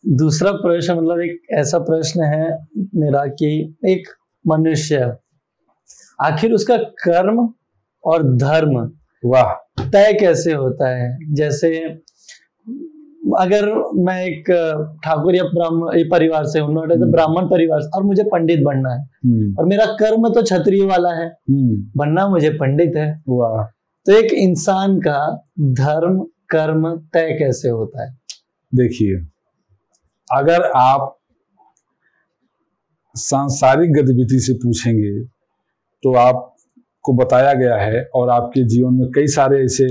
दूसरा प्रश्न मतलब एक ऐसा प्रश्न है मेरा कि एक मनुष्य आखिर उसका कर्म और धर्म वाह, तय कैसे होता है। जैसे अगर मैं एक ठाकुर या ब्राह्मण परिवार से हूँ, नॉट एज ब्राह्मण परिवार से, और मुझे पंडित बनना है और मेरा कर्म तो क्षत्रिय वाला है, बनना मुझे पंडित है। वाह, तो एक इंसान का धर्म कर्म तय कैसे होता है? देखिए, अगर आप सांसारिक गतिविधि से पूछेंगे तो आपको बताया गया है, और आपके जीवन में कई सारे ऐसे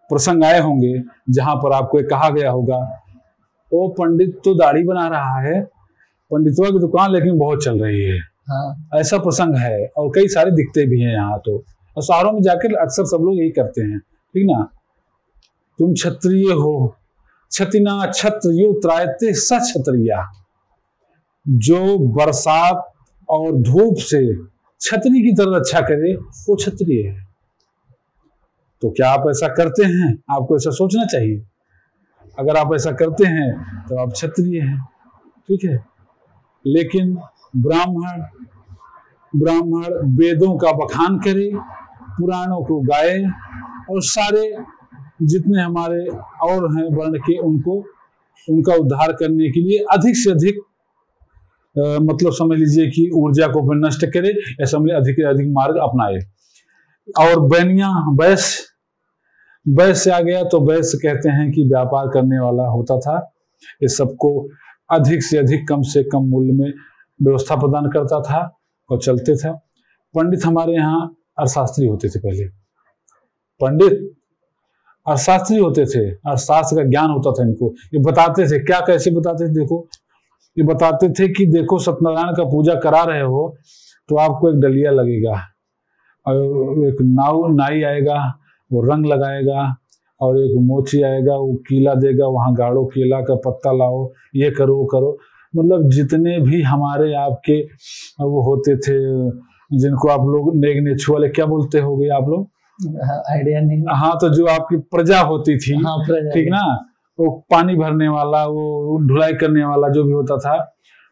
प्रसंग आए होंगे जहां पर आपको कहा गया होगा, वो पंडित तो दाढ़ी बना रहा है, पंडितवा की दुकान लेकिन बहुत चल रही है। हाँ। ऐसा प्रसंग है और कई सारे दिखते भी हैं यहाँ तो, और शहरों में जाकर अक्सर सब लोग यही करते हैं, ठीक ना। तुम क्षत्रिय हो, क्षतिना क्षत्रियो त्रायते स क्षत्रिया, जो बरसात और धूप से छतरी की तरह रक्षा करे वो क्षत्रिय है। तो क्या आप ऐसा करते हैं? आपको ऐसा सोचना चाहिए। अगर आप ऐसा करते हैं तो आप क्षत्रिय हैं, ठीक है। लेकिन ब्राह्मण वेदों का बखान करे, पुराणों को गाए, और सारे जितने हमारे और हैं वर्ण के, उनका उद्धार करने के लिए अधिक से अधिक मतलब समझ लीजिए कि ऊर्जा को नष्ट करे, या समझ अधिक से अधिक मार्ग अपनाए। और बैनिया वैश्य आ गया, तो वैश्य कहते हैं कि व्यापार करने वाला होता था, ये सबको अधिक से अधिक कम से कम मूल्य में व्यवस्था प्रदान करता था और चलते था। पंडित हमारे यहाँ अर्थशास्त्री होते थे पहले, पंडित अर्थशास्त्री होते थे, अर्थशास्त्र का ज्ञान होता था इनको। ये बताते थे, क्या कैसे बताते थे, देखो ये बताते थे कि देखो सत्यनारायण का पूजा करा रहे हो तो आपको एक डलिया लगेगा, और एक नाई आएगा, वो रंग लगाएगा, और एक मोची आएगा, वो कीला देगा, वहां गाड़ो, केला का पत्ता लाओ, ये करो वो करो। मतलब जितने भी हमारे आपके वो होते थे, जिनको आप लोग नेग नेछू वाले क्या बोलते होगे आप लोग, आइडिया नहीं। हाँ, तो जो आपकी प्रजा होती थी, हाँ, प्रजा, ठीक ना, वो पानी भरने वाला, वो ढुलाई करने वाला जो भी होता था,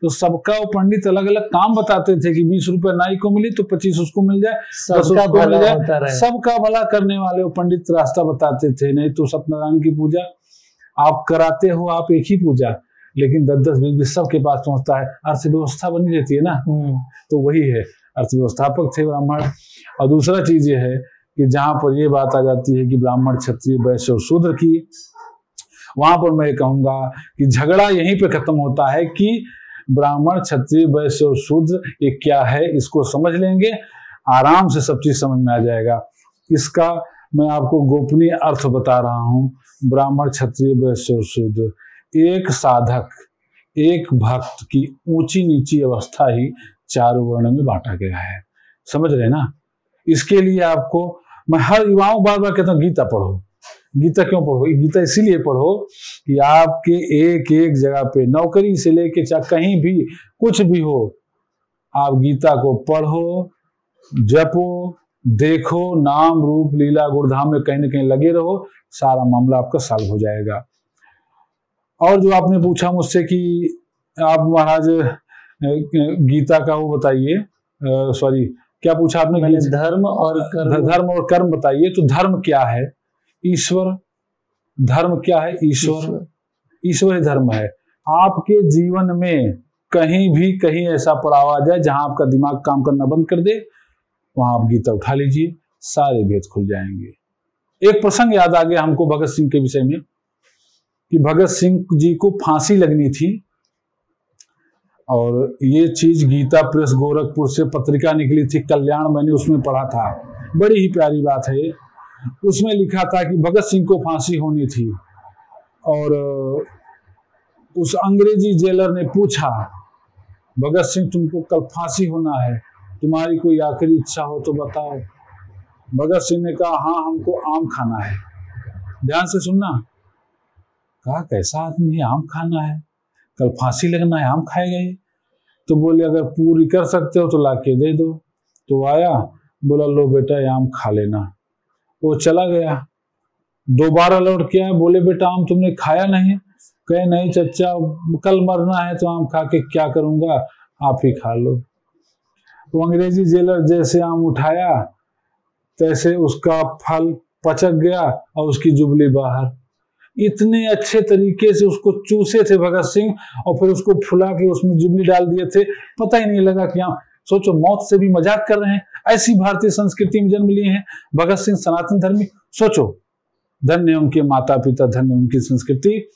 तो सबका वो पंडित अलग अलग काम बताते थे कि 20 रुपए नाई को मिली तो 25 उसको मिल जाए, 10 उसको मिल जाए, सबका भला करने वाले वो पंडित रास्ता बताते थे। नहीं तो सत्यनारायण की पूजा आप कराते हो, आप एक ही पूजा, लेकिन 10-10 20 सबके पास पहुंचता है, अर्थव्यवस्था बनी रहती है ना। तो वही है, अर्थव्यवस्थापक थे ब्राह्मण। और दूसरा चीज ये है कि जहां पर ये बात आ जाती है कि ब्राह्मण क्षत्रिय वैश्य और शूद्र की, वहां पर मैं कहूंगा कि झगड़ा यहीं पे खत्म होता है कि ब्राह्मण क्षत्रिय वैश्य और शूद्र ये क्या है, इसको समझ लेंगे, आराम से सब चीज समझ में आ जाएगा। इसका मैं आपको गोपनीय अर्थ बता रहा हूं। ब्राह्मण क्षत्रिय वैश्य और शूद्र, एक साधक एक भक्त की ऊंची नीची अवस्था ही 4 वर्ण में बांटा गया है, समझ रहे ना। इसके लिए आपको मैं हर युवाओं बार बार कहता हूँ, गीता पढ़ो। गीता क्यों पढ़ो? गीता इसीलिए पढ़ो कि आपके एक एक जगह पे, नौकरी से लेके चाहे कहीं भी कुछ भी हो, आप गीता को पढ़ो, जपो, देखो, नाम रूप लीला गुणधाम में कहीं ना कहीं लगे रहो, सारा मामला आपका सॉल्व हो जाएगा। और जो आपने पूछा मुझसे कि आप महाराज गीता का वो बताइए, सॉरी क्या पूछा आपने? धर्म और कर्म बताइए। तो धर्म क्या है? ईश्वर। धर्म क्या है? ईश्वर धर्म है। आपके जीवन में कहीं ऐसा पड़ाव आ जाए जहां आपका दिमाग काम करना बंद कर दे, वहां आप गीता उठा लीजिए, सारे भेद खुल जाएंगे। एक प्रसंग याद आ गया हमको भगत सिंह के विषय में, कि भगत सिंह जी को फांसी लगनी थी, और ये चीज गीता प्रेस गोरखपुर से पत्रिका निकली थी, कल्याण, मैंने उसमें पढ़ा था, बड़ी ही प्यारी बात है। उसमें लिखा था कि भगत सिंह को फांसी होनी थी, और उस अंग्रेजी जेलर ने पूछा, भगत सिंह तुमको कल फांसी होना है, तुम्हारी कोई आखिरी इच्छा हो तो बताओ। भगत सिंह ने कहा, हाँ हमको आम खाना है। ध्यान से सुनना। कहा कैसा आदमी है, आम खाना है, कल फांसी लगना है, आम खाएगा ये? तो बोले अगर पूरी कर सकते हो तो लाके दे दो। तो आया, बोला लो बेटा ये आम खा लेना। वो चला गया, दोबारा लौट के आया, बोले बेटा आम तुमने खाया नहीं? कहे नहीं चचा कल मरना है तो आम खा के क्या करूंगा, आप ही खा लो। तो अंग्रेजी जेलर जैसे आम उठाया तैसे उसका फल पचक गया और उसकी जुबली बाहर। इतने अच्छे तरीके से उसको चूसे थे भगत सिंह और फिर उसको फुला के उसमें जुबली डाल दिए थे, पता ही नहीं लगा कि हाँ, सोचो मौत से भी मजाक कर रहे हैं। ऐसी भारतीय संस्कृति में जन्म लिए हैं भगत सिंह, सनातन धर्मी। सोचो, धन्य है उनके माता पिता, धन्य उनकी संस्कृति,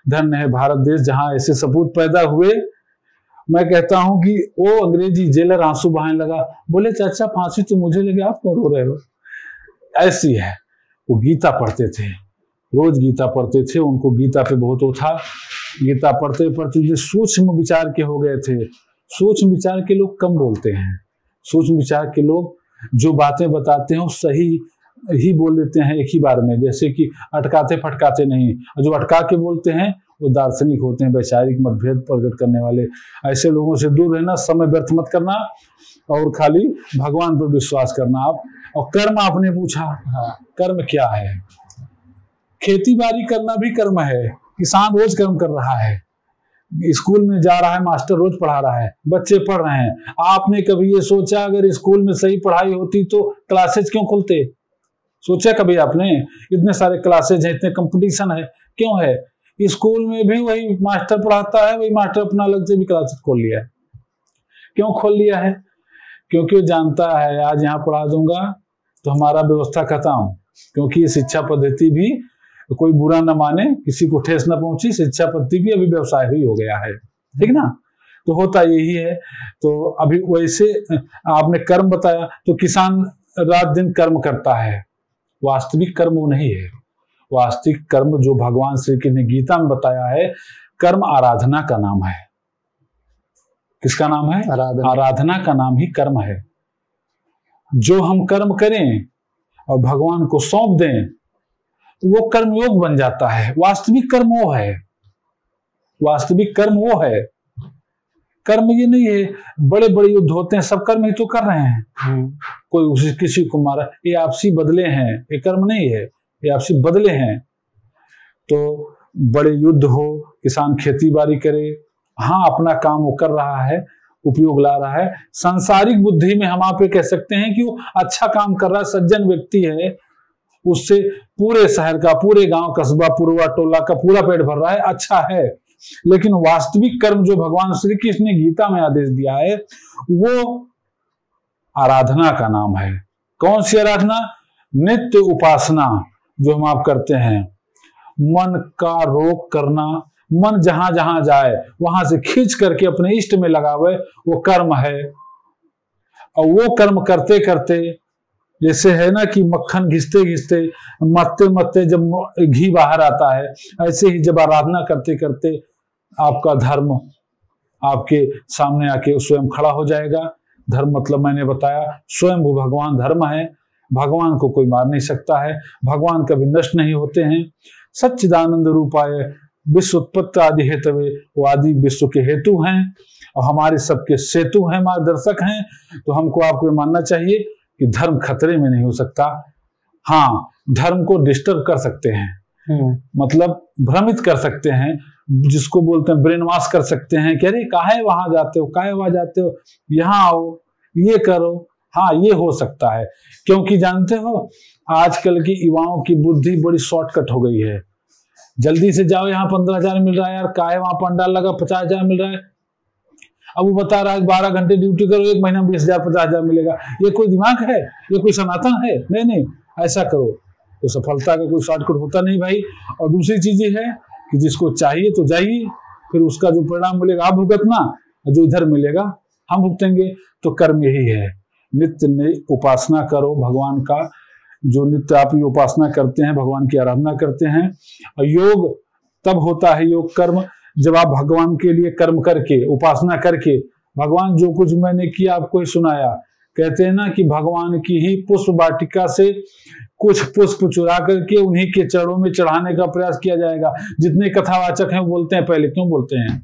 धन्य है भारत देश जहां ऐसे सपूत पैदा हुए। मैं कहता हूं कि वो अंग्रेजी जेलर आंसू बहाने लगा, बोले चाचा फांसी तो मुझे लगे, आप क्यों रो रहे हो। ऐसी है। वो गीता पढ़ते थे, रोज गीता पढ़ते थे, उनको गीता पे बहुत वो था। गीता पढ़ते पढ़ते सूक्ष्म विचार के हो गए थे। सूक्ष्म विचार के लोग कम बोलते हैं। सूक्ष्म विचार के लोग जो बातें बताते हैं वो सही ही बोल देते हैं एक ही बार में, जैसे कि अटकाते फटकाते नहीं। और जो अटका के बोलते हैं वो दार्शनिक होते हैं, वैचारिक मतभेद प्रकट करने वाले। ऐसे लोगों से दूर रहना, समय व्यर्थ मत करना और खाली भगवान पर विश्वास करना। आप और कर्म, आपने पूछा, हाँ, कर्म क्या है। खेती बाड़ी करना भी कर्म है। किसान रोज कर्म कर रहा है, स्कूल में जा रहा है, मास्टर रोज पढ़ा रहा है, बच्चे पढ़ रहे हैं। आपने कभी ये सोचा अगर स्कूल में सही पढ़ाई होती तो क्लासेज क्यों खुलते। सोचा कभी आपने। इतने सारे क्लासेज हैं, इतने कंपटीशन है, क्यों है। स्कूल में भी वही मास्टर पढ़ाता है, वही मास्टर अपना अलग से भी क्लासेज खोल लिया है। क्यों खोल लिया है। क्योंकि वो जानता है आज यहाँ पढ़ा दूंगा तो हमारा व्यवस्था खत्म। क्योंकि ये शिक्षा पद्धति भी, कोई बुरा न माने, किसी को ठेस न पहुंची, शिक्षा पद्धति भी अभी व्यवसाय ही हो गया है, ठीक ना। तो होता यही है। तो अभी वैसे आपने कर्म बताया, तो किसान रात दिन कर्म करता है। वास्तविक कर्म वो नहीं है। वास्तविक कर्म जो भगवान श्री कृष्ण ने गीता में बताया है, कर्म आराधना का नाम है। किसका नाम है। आराधना का नाम ही कर्म है। जो हम कर्म करें और भगवान को सौंप दें वो कर्म योग बन जाता है। वास्तविक कर्म वो है। वास्तविक कर्म वो है। कर्म ये नहीं है बड़े बड़े युद्ध होते हैं, सब कर्म ही तो कर रहे हैं। कोई किसी को मारा, ये आपसी बदले हैं, ये कर्म नहीं है, ये आपसी बदले हैं। तो बड़े युद्ध हो, किसान खेती बाड़ी करे, हाँ अपना काम वो कर रहा है, उपयोग ला रहा है। सांसारिक बुद्धि में हम आप ये कह सकते हैं कि वो अच्छा काम कर रहा है, सज्जन व्यक्ति है, उससे पूरे शहर का, पूरे गांव कस्बा, पूर्वा टोला का पूरा पेट भर रहा है, अच्छा है। लेकिन वास्तविक कर्म जो भगवान श्री कृष्ण ने गीता में आदेश दिया है वो आराधना का नाम है। कौन सी आराधना। नित्य उपासना जो हम आप करते हैं। मन का रोक करना, मन जहां जहां जाए वहां से खींच करके अपने इष्ट में लगावे, वो कर्म है। और वो कर्म करते करते, जैसे है ना कि मक्खन घिसते घिसते, मत्ते मत्ते जब घी बाहर आता है, ऐसे ही जब आराधना करते करते आपका धर्म आपके सामने आके स्वयं खड़ा हो जाएगा। धर्म मतलब मैंने बताया स्वयं वो भगवान धर्म है। भगवान को कोई मार नहीं सकता है, भगवान कभी नष्ट नहीं होते हैं। सच्चिदानंद रूपाय विश्व उत्पत्ति आदि हेतवे, वो आदि विश्व के हेतु हैं और हमारे सबके सेतु हैं, मार्गदर्शक हैं। तो हमको आपको मानना चाहिए कि धर्म खतरे में नहीं हो सकता। हाँ, धर्म को डिस्टर्ब कर सकते हैं, मतलब भ्रमित कर सकते हैं, जिसको बोलते हैं ब्रेन वॉश कर सकते हैं कि अरे काहे वहां जाते हो, काहे वहां जाते हो, यहाँ आओ, ये करो। हाँ, ये हो सकता है, क्योंकि जानते हो आजकल की युवाओं की बुद्धि बड़ी शॉर्टकट हो गई है। जल्दी से जाओ, यहाँ 15,000 मिल रहा है यार, काहे वहां पंडाल लगा 50,000 मिल रहा है। अब वो बता रहा है 12 घंटे ड्यूटी करो, एक महीना 20,000 50,000 मिलेगा। ये कोई दिमाग है, ये कोई सनातन है। नहीं नहीं, ऐसा करो तो सफलता का कोई शॉर्टकट होता नहीं भाई। और दूसरी चीज ये है कि जिसको चाहिए तो जाइए, फिर उसका जो परिणाम मिलेगा आप भुगतना, जो इधर मिलेगा हम भुगतेंगे। तो कर्म यही है, नित्य उपासना करो भगवान का। जो नित्य आप ये उपासना करते हैं, भगवान की आराधना करते हैं। और योग तब होता है, योग कर्म, जब आप भगवान के लिए कर्म करके, उपासना करके, भगवान जो कुछ मैंने किया आपको ही सुनाया। कहते हैं ना कि भगवान की ही पुष्प वाटिका से कुछ पुष्प चुरा करके उन्हीं के चरणों में चढ़ाने का प्रयास किया जाएगा। जितने कथावाचक हैं बोलते हैं, पहले क्यों बोलते हैं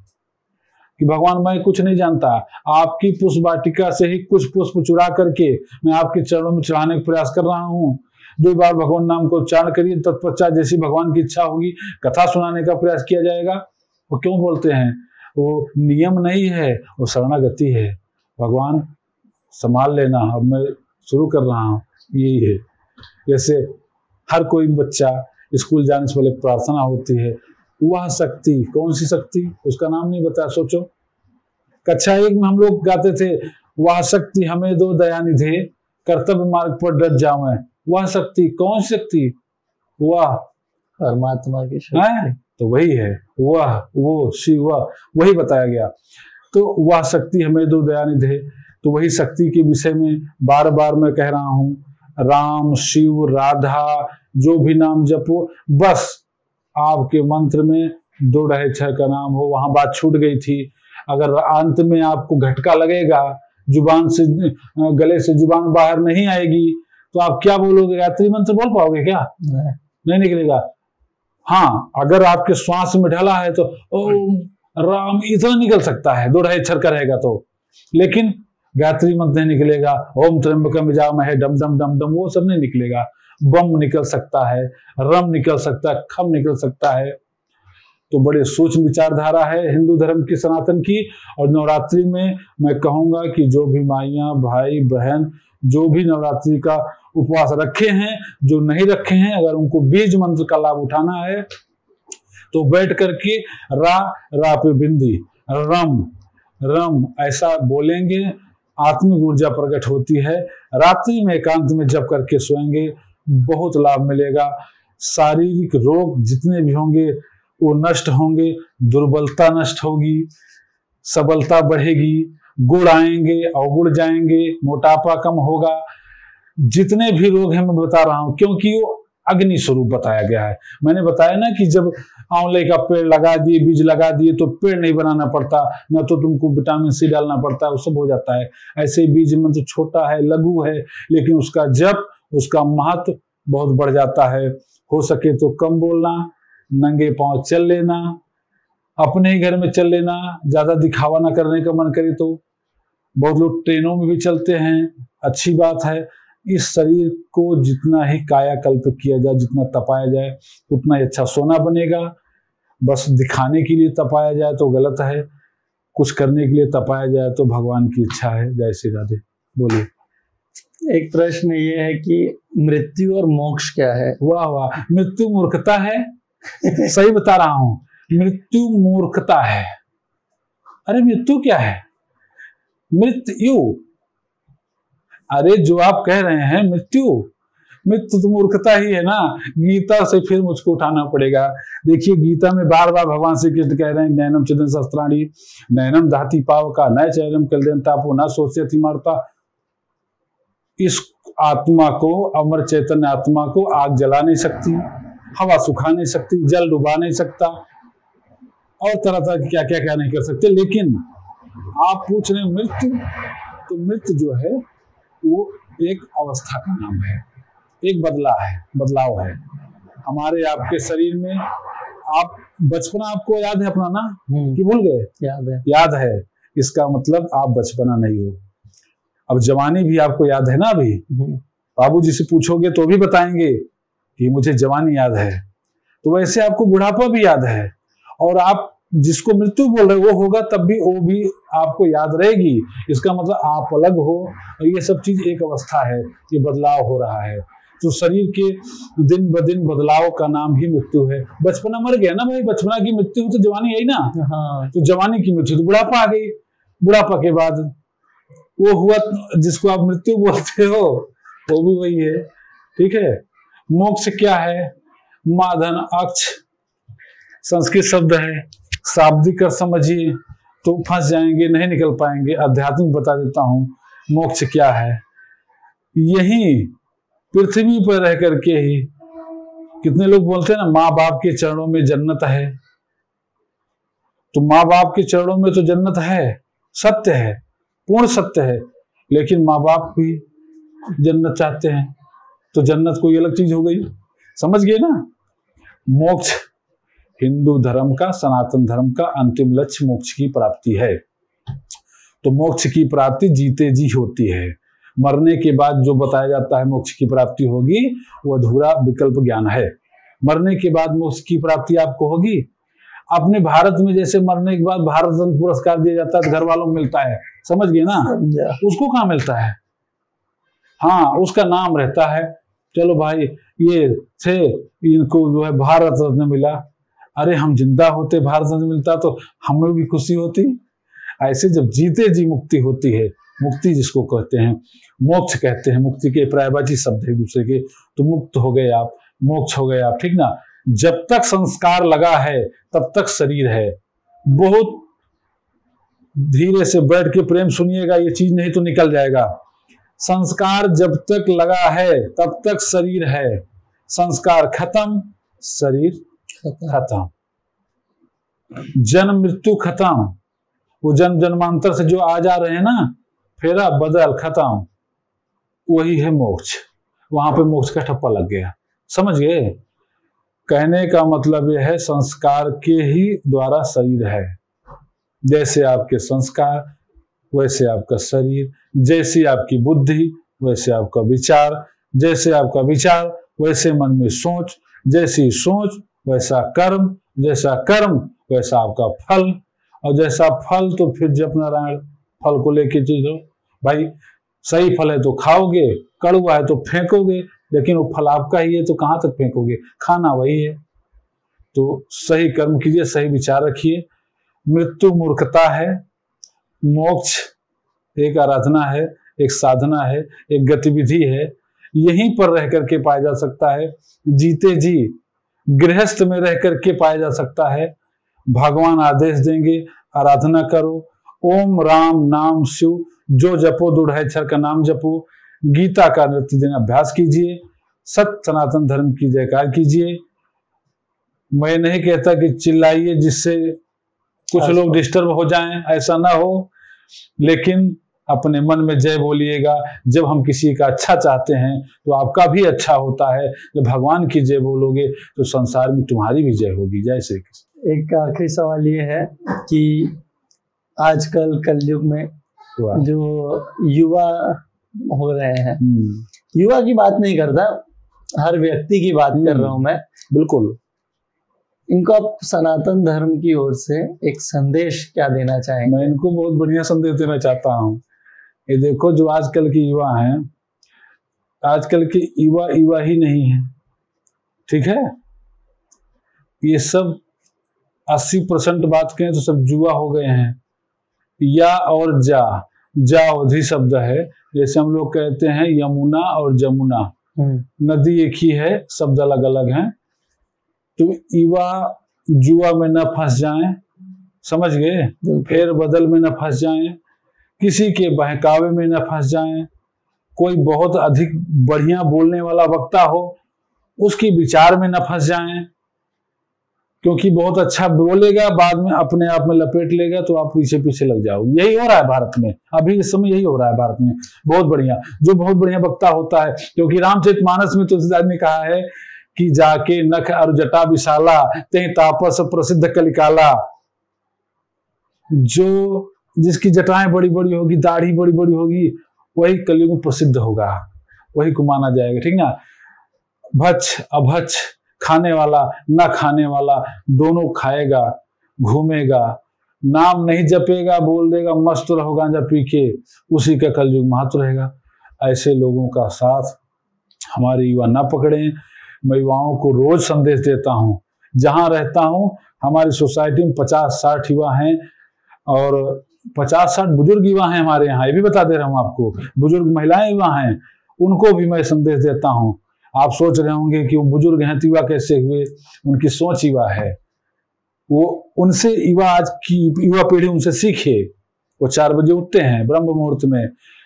कि भगवान मैं कुछ नहीं जानता, आपकी पुष्प वाटिका से ही कुछ पुष्प चुरा करके मैं आपके चरणों में चढ़ाने का प्रयास कर रहा हूँ। 2 बार भगवान नाम को उच्चारण करिए, तत्पश्चात जैसी भगवान की इच्छा होगी कथा सुनाने का प्रयास किया जाएगा। वो क्यों बोलते हैं? वो नियम नहीं है, वो शरणागति है। भगवान संभाल लेना, अब मैं शुरू कर रहा हूँ, यही है। जैसे हर कोई बच्चा स्कूल जाने से पहले प्रार्थना होती है, वह शक्ति, कौन सी शक्ति, उसका नाम नहीं बताया, सोचो। कक्षा 1 में हम लोग गाते थे, वह शक्ति हमें दो दयानिधे, कर्तव्य मार्ग पर डट जाऊं। वह शक्ति, कौन सी शक्ति? वह परमात्मा की शक्ति। तो वही है, वह, वो, शिव, वही बताया गया। तो वह शक्ति हमें दो दयानिधे, तो वही शक्ति के विषय में बार बार मैं कह रहा हूँ, राम, शिव, राधा, जो भी नाम जपो, बस आपके मंत्र में 2 ढाई 6 का नाम हो। वहां बात छूट गई थी। अगर अंत में आपको झटका लगेगा, जुबान से, गले से जुबान बाहर नहीं आएगी, तो आप क्या बोलोगे? गायत्री मंत्र बोल पाओगे क्या? नहीं निकलेगा। हाँ, अगर आपके श्वास में ढला है तो ओम राम इतना निकल सकता है, 2 ढाई अक्षर का रहेगा तो, लेकिन गायत्री मंत्र नहीं निकलेगा। ओम त्र्यंबकम यजामहे डम डम डम डम, वो सब नहीं निकलेगा। बम निकल सकता है, रम निकल सकता है, खम निकल सकता है। तो बड़े सूक्ष्म विचारधारा है हिंदू धर्म की, सनातन की। और नवरात्रि में मैं कहूंगा कि जो भी माइयां, भाई, बहन, जो भी नवरात्रि का उपवास रखे हैं, जो नहीं रखे हैं, अगर उनको बीज मंत्र का लाभ उठाना है तो बैठ करके रा पे बिंदी, रम रम ऐसा बोलेंगे, आत्मिक ऊर्जा प्रकट होती है। रात्रि में एकांत में जप करके सोएंगे, बहुत लाभ मिलेगा। शारीरिक रोग जितने भी होंगे वो नष्ट होंगे, दुर्बलता नष्ट होगी, सबलता बढ़ेगी, गुण आएंगे, अवगुण जाएंगे, मोटापा कम होगा। जितने भी रोग हैं मैं बता रहा हूं, क्योंकि वो अग्नि स्वरूप बताया गया है। मैंने बताया ना कि जब आंवले का पेड़ लगा दिए, बीज लगा दिए, तो पेड़ नहीं बनाना पड़ता, न तो तुमको विटामिन सी डालना पड़ता है, वो सब हो जाता है। ऐसे बीज मंत्र छोटा है, लघु है, लेकिन उसका जप, उसका महत्व बहुत बढ़ जाता है। हो सके तो कम बोलना, नंगे पांव चल लेना, अपने ही घर में चल लेना, ज्यादा दिखावा ना करने का मन करे तो। बहुत लोग ट्रेनों में भी चलते हैं, अच्छी बात है। इस शरीर को जितना ही कायाकल्प किया जाए, जितना तपाया जाए, उतना ही अच्छा सोना बनेगा। बस दिखाने के लिए तपाया जाए तो गलत है, कुछ करने के लिए तपाया जाए तो भगवान की इच्छा है। जय श्री राधे। बोलिए। एक प्रश्न ये है कि मृत्यु और मोक्ष क्या है? वाह वाह, मृत्यु मूर्खता है। सही बता रहा हूं, मृत्यु मूर्खता है। अरे मृत्यु क्या है? मृत्यु, अरे जो आप कह रहे हैं मृत्यु तो मूर्खता ही है ना। गीता से फिर मुझको उठाना पड़ेगा। देखिए गीता में बार बार भगवान श्री कृष्ण कह रहे हैं, नैनम चिदन शस्त्राणी नैनम दहति पावका न चैनम कल्दन तापो न सोचती मरता। इस आत्मा को, अमर चैतन्य आत्मा को आग जला नहीं सकती, हवा सुखा नहीं सकती, जल डुबा नहीं सकता, और तरह तरह की क्या क्या क्या नहीं कर सकते। लेकिन आप पूछ रहे मृत्यु, तो मृत्यु जो है वो एक अवस्था का नाम है, एक बदलाव है हमारे आपके शरीर में। आप बचपना आपको याद है अपना ना, कि भूल गए? याद है। इसका मतलब आप बचपना नहीं हो। अब जवानी भी आपको याद है ना। अभी बाबूजी से पूछोगे तो भी बताएंगे कि मुझे जवानी याद है। तो वैसे आपको बुढ़ापा भी याद है, और आप जिसको मृत्यु बोल रहे वो होगा तब भी, वो भी आपको याद रहेगी। इसका मतलब आप अलग हो। ये सब चीज एक अवस्था है, ये बदलाव हो रहा है। तो शरीर के दिन ब दिन बदलाव का नाम ही मृत्यु है। बचपना मर गया ना भाई, बचपना की मृत्यु तो जवानी आई ना। हाँ। तो जवानी की मृत्यु तो बुढ़ापा आ गई। बुढ़ापा के बाद वो हुआ जिसको आप मृत्यु बोलते हो, वो भी वही है। ठीक है। मोक्ष क्या है? माधन अक्ष संस्कृत शब्द है, शाब्दिक कर समझिए तो फंस जाएंगे, नहीं निकल पाएंगे। आध्यात्मिक बता देता हूं मोक्ष क्या है। यही पृथ्वी पर रह करके ही, कितने लोग बोलते हैं ना माँ बाप के चरणों में जन्नत है। तो माँ बाप के चरणों में तो जन्नत है, सत्य है, पूर्ण सत्य है। लेकिन माँ बाप भी जन्नत चाहते हैं, तो जन्नत कोई अलग चीज हो गई। समझ गए ना। मोक्ष हिंदू धर्म का, सनातन धर्म का अंतिम लक्ष्य मोक्ष की प्राप्ति है। तो मोक्ष की प्राप्ति जीते जी होती है। मरने के बाद जो बताया जाता है मोक्ष की प्राप्ति होगी, वो अधूरा विकल्प ज्ञान है। मरने के बाद मोक्ष की प्राप्ति आपको होगी। अपने भारत में जैसे मरने के बाद भारत रत्न पुरस्कार दिया जाता है तो घर वालों को मिलता है, समझ गए ना, उसको कहाँ मिलता है? हाँ, उसका नाम रहता है, चलो भाई ये थे, इनको जो है भारत रत्न मिला। अरे हम जिंदा होते भारत रत्न मिलता तो हमें भी खुशी होती। ऐसे जब जीते जी मुक्ति होती है, मुक्ति जिसको कहते हैं, मोक्ष कहते हैं, मुक्ति के पर्यायवाची शब्द है दूसरे के, तो मुक्त हो गए आप, मोक्ष हो गए आप, ठीक ना। जब तक संस्कार लगा है तब तक शरीर है। बहुत धीरे से बैठ के प्रेम सुनिएगा, ये चीज नहीं तो निकल जाएगा। संस्कार जब तक लगा है तब तक शरीर है, संस्कार खत्म, शरीर खत्म, जन्म मृत्यु खत्म, वो जन्म जन्मांतर से जो आ जा रहे हैं ना, फेरा बदल खत्म, वही है मोक्ष। वहां पे मोक्ष का ठप्पा लग गया, समझ गए? कहने का मतलब यह है, संस्कार के ही द्वारा शरीर है। जैसे आपके संस्कार वैसे आपका शरीर, जैसी आपकी बुद्धि वैसे आपका विचार, जैसे आपका विचार वैसे मन में सोच, जैसी सोच वैसा कर्म, जैसा कर्म वैसा आपका फल, और जैसा फल तो फिर जप नारायण, फल को लेके चलो भाई। सही फल है तो खाओगे, कड़वा है तो फेंकोगे, लेकिन वो फल आपका ही है तो कहाँ तक फेंकोगे, खाना वही है। तो सही कर्म कीजिए, सही विचार रखिए। मृत्यु मूर्खता है, मोक्ष एक आराधना है, एक साधना है, एक गतिविधि है, यहीं पर रह करके पाया जा सकता है। जीते जी गृहस्थ में रह करके पाया जा सकता है। भगवान आदेश देंगे, आराधना करो, ओम राम नाम शिव जो जपो दृढ़ का नाम जपो, गीता का प्रतिदिन अभ्यास कीजिए, सत्य सनातन धर्म की जयकार कीजिए। मैं नहीं कहता कि चिल्लाइए जिससे कुछ लोग डिस्टर्ब हो जाएं, ऐसा ना हो, लेकिन अपने मन में जय बोलिएगा। जब हम किसी का अच्छा चाहते हैं तो आपका भी अच्छा होता है। जब भगवान की जय बोलोगे तो संसार में तुम्हारी भी जय होगी। जय श्री कृष्ण। एक आखिरी सवाल ये है कि आजकल कलयुग में जो युवा हो रहे हैं, युवा की बात नहीं करता, हर व्यक्ति की बात कर रहा हूं मैं, बिल्कुल, इनको आप सनातन धर्म की ओर से एक संदेश क्या देना चाहेंगे? मैं इनको बहुत बढ़िया संदेश देना चाहता हूँ। ये देखो, जो आजकल की युवा हैं, आजकल के युवा युवा ही नहीं है, ठीक है, ये सब 80% बात करें तो सब जुआ हो गए हैं। या और जा अवधि शब्द है, जैसे हम लोग कहते हैं यमुना और जमुना, नदी एक ही है, शब्द अलग अलग हैं। तो युवा जुआ में न फंस जाएं, समझ गए, फेर बदल में न फंस जाएं, किसी के बहकावे में न फंस जाएं। कोई बहुत अधिक बढ़िया बोलने वाला वक्ता हो, उसकी विचार में न फंस जाएं, क्योंकि बहुत अच्छा बोलेगा, बाद में अपने आप में लपेट लेगा तो आप पीछे पीछे लग जाओगे। यही हो रहा है भारत में, अभी इस समय यही हो रहा है भारत में। बहुत बढ़िया, जो बहुत बढ़िया वक्ता होता है, क्योंकि रामचरितमानस में तुलसीदास ने कहा है कि जाके नख और जटा विशाला, ते तापस प्रसिद्ध कलिकाला। जो जिसकी जटाएं बड़ी बड़ी होगी, दाढ़ी बड़ी बड़ी होगी, वही कलयुग में प्रसिद्ध होगा, वही को माना जाएगा, ठीक ना। भक्ष अभक्ष, खाने वाला ना खाने वाला, दोनों खाएगा, घूमेगा, नाम नहीं जपेगा, बोल देगा मस्त रहो गांजा पी के, उसी का कलयुग महत्व रहेगा। ऐसे लोगों का साथ हमारे युवा ना पकड़ें। मैं युवाओं को रोज संदेश देता हूँ, जहां रहता हूँ हमारी सोसाइटी में 50-60 युवा हैं, और 50-60 बुजुर्ग युवा हैं हमारे यहाँ। ये भी बता दे रहा हूँ आपको, बुजुर्ग महिलाएं युवा हैं, उनको भी मैं संदेश देता हूँ। आप सोच रहे होंगे कि वो बुजुर्ग हैं तो युवा कैसे हुए, उनकी सोच युवा है, वो उनसे युवा, आज की युवा पीढ़ी उनसे सीखे। वो 4 बजे उठते हैं ब्रह्म मुहूर्त में।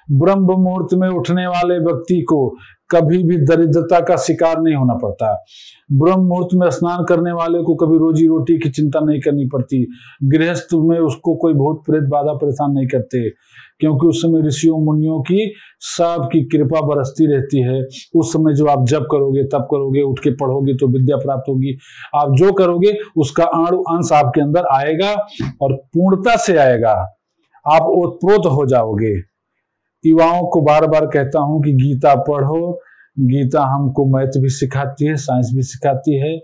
ब्रह्म मुहूर्त में उठने वाले व्यक्ति को कभी भी दरिद्रता का शिकार नहीं होना पड़ता। ब्रह्म मुहूर्त में स्नान करने वाले को कभी रोजी रोटी की चिंता नहीं करनी पड़ती। गृहस्थ में उसको कोई भूत प्रेत बाधा परेशान नहीं करते, क्योंकि उस समय ऋषियों मुनियों की सबकी कृपा बरसती रहती है। उस समय जो आप जप करोगे, तप करोगे, उठ के पढ़ोगे तो विद्या प्राप्त होगी। आप जो करोगे उसका अणु अंश आपके अंदर आएगा और पूर्णता से आएगा, आप ओतप्रोत हो जाओगे। युवाओं को बार बार कहता हूं कि गीता पढ़ो। गीता हमको मैथ भी सिखाती है, साइंस भी सिखाती है।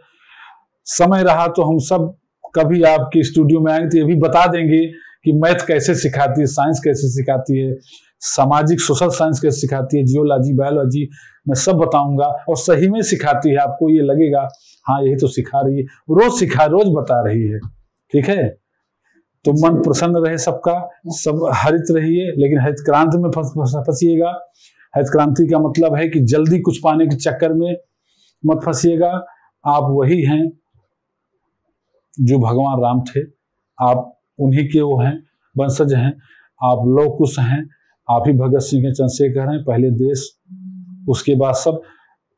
समय रहा तो हम सब कभी आपके स्टूडियो में आएंगे तो ये भी बता देंगे कि मैथ कैसे सिखाती है, साइंस कैसे सिखाती है, सामाजिक सोशल साइंस कैसे सिखाती है, जियोलॉजी, बायोलॉजी, मैं सब बताऊंगा। और सही में सिखाती है, आपको ये लगेगा हाँ यही तो सिखा रही है, रोज बता रही है। ठीक है, तो मन प्रसन्न रहे सबका, सब हरित रहिए, लेकिन हरित क्रांति में फंसिएगा। हरित क्रांति का मतलब है कि जल्दी कुछ पाने के चक्कर में मत फंसिएगा। आप वही हैं जो भगवान राम थे, आप उन्हीं के वो हैं, वंशज हैं, आप लौह कुश हैं, आप ही भगत सिंह के चंद्रशेखर हैं, पहले देश उसके बाद सब।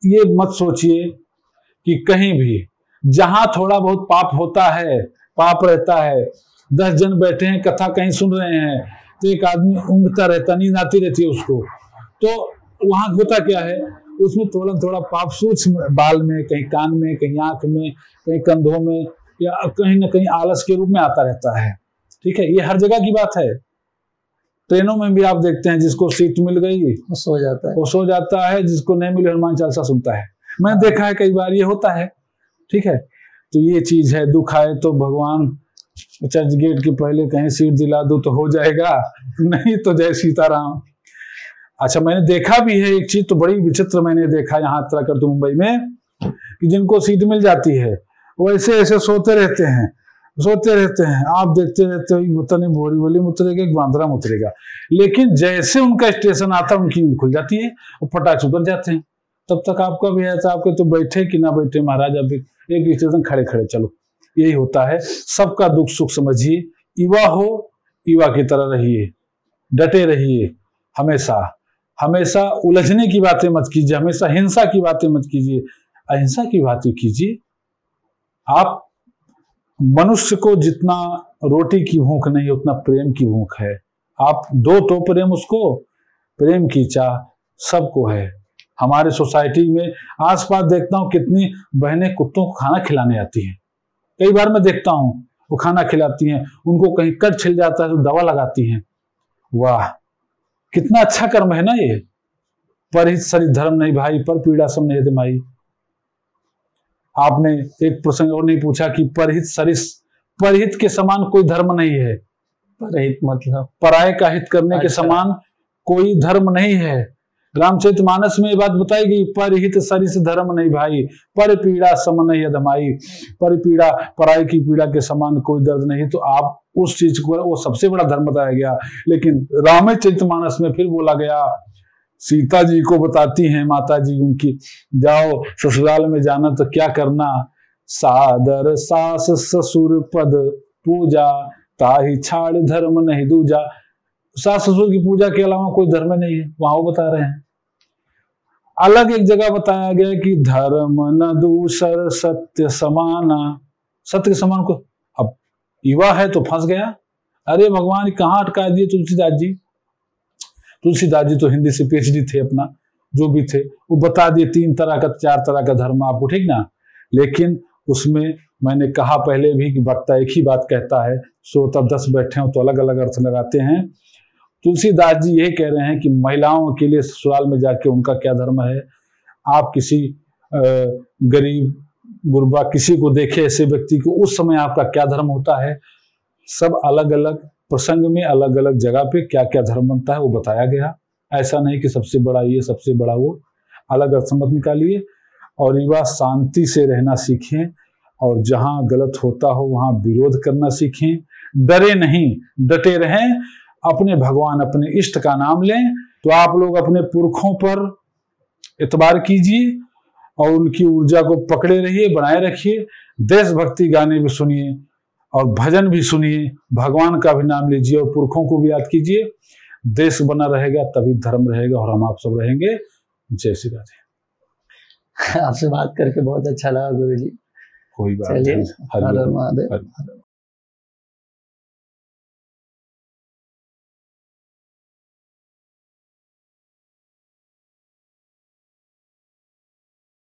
ये मत सोचिए कि कहीं भी जहां थोड़ा बहुत पाप होता है, पाप रहता है, 10 जन बैठे हैं कथा कहीं सुन रहे हैं तो एक आदमी ऊँघता रहता, नींद आती रहती है उसको, तो वहां होता क्या है, उसमें थोड़ा पाप सूक्ष्म बाल में, कहीं कान में, कहीं आंख में, कहीं कंधों में, या कहीं ना कहीं आलस के रूप में आता रहता है। ठीक है, ये हर जगह की बात है। ट्रेनों में भी आप देखते हैं जिसको सीट मिल गई वो सो जाता है, जिसको नहीं मिली हनुमान चालीसा सुनता है। मैंने देखा है कई बार ये होता है। ठीक है, तो ये चीज है, दुख आए तो भगवान चर्च गेट के पहले कहीं सीट दिला दो तो हो जाएगा, नहीं तो जय सीताराम। अच्छा, मैंने देखा भी है एक चीज तो बड़ी विचित्र मैंने देखा यहाँ उत्तराखंड मुंबई में, कि जिनको सीट मिल जाती है वो ऐसे सोते रहते हैं। आप देखते रहते हो पता नहीं बोरी वली उतरेगा कि बांद्रा में उतरेगा, लेकिन जैसे उनका स्टेशन आता है उनकी नींद खुल जाती है और फटाक से उतर जाते हैं। तब तक आपका भी ऐसा, आपके तो बैठे कि ना बैठे महाराज, अभी एक स्टेशन खड़े चलो। यही होता है, सबका दुख सुख समझिए। युवा हो, युवा की तरह रहिए, डटे रहिए, हमेशा उलझने की बातें मत कीजिए, हमेशा हिंसा की बातें मत कीजिए, अहिंसा की बातें कीजिए। आप मनुष्य को जितना रोटी की भूख नहीं उतना प्रेम की भूख है। आप दो तो प्रेम उसको, प्रेम की चाह सबको है। हमारे सोसाइटी में आसपास देखता हूँ कितनी बहनें कुत्तों को खाना खिलाने आती हैं। कई बार मैं देखता हूँ वो खाना खिलाती हैं, उनको कहीं कट छिल जाता है तो दवा लगाती हैं। वाह, कितना अच्छा कर्म है ना ये। परहित सरित धर्म नहीं भाई, पर पीड़ा सब नहीं दे माई। आपने एक प्रसंग और नहीं पूछा कि परहित के समान कोई धर्म नहीं है। परहित मतलब पराये का हित करने के समान कोई धर्म नहीं है। रामचरितमानस में ये बात बताई गई, परहित सरिस धर्म नहीं भाई, पर पीड़ा सम नहीं अधमाई। पर पीड़ा, पराये की पीड़ा के समान कोई दर्द नहीं। तो आप उस चीज को, वो सबसे बड़ा धर्म बताया गया। लेकिन रामचरितमानस में फिर बोला गया, सीता जी को बताती हैं माता जी उनकी, जाओ ससुराल में जाना तो क्या करना, सादर सास ससुर पद पूजा, ताही छाड़ धर्म नहीं दूजा। सास ससुर की पूजा के अलावा कोई धर्म नहीं है, वहां वो बता रहे हैं। अलग एक जगह बताया गया कि धर्म न दूसर सत्य समाना, सत्य के समान को। अब युवा है तो फंस गया, अरे भगवान कहाँ अटका दिए तुलसीदास जी तो हिंदी से पीएचडी थे, अपना जो भी थे वो बता दिए 3 तरह का 4 तरह का धर्म आपको, ठीक ना। लेकिन उसमें मैंने कहा पहले भी कि वक्ता एक ही बात कहता है, श्रोता 10 बैठे हो तो अलग अलग अर्थ लगाते हैं। तुलसीदास जी यही कह रहे हैं कि महिलाओं के लिए ससुराल में जाके उनका क्या धर्म है। आप किसी गरीब गुरबा किसी को देखे, ऐसे व्यक्ति को, उस समय आपका क्या धर्म होता है। सब अलग अलग प्रसंग में अलग अलग जगह पे क्या क्या धर्म बनता है वो बताया गया। ऐसा नहीं कि सबसे बड़ा ये सबसे बड़ा वो, अलग अर्थ मत निकालिए। और युवा शांति से रहना सीखें, और जहां गलत होता हो वहां विरोध करना सीखें। डरे नहीं, डटे रहें, अपने भगवान अपने इष्ट का नाम लें। तो आप लोग अपने पुरखों पर एतबार कीजिए और उनकी ऊर्जा को पकड़े रहिए, बनाए रखिए। देशभक्ति गाने भी सुनिए और भजन भी सुनिए, भगवान का भी नाम लीजिए और पुरखों को भी याद कीजिए। देश बना रहेगा तभी धर्म रहेगा और हम आप सब रहेंगे। जय श्री राधे। आपसे बात करके बहुत अच्छा लगा गुरुजी। कोई बात नहीं। हर हर महादेव।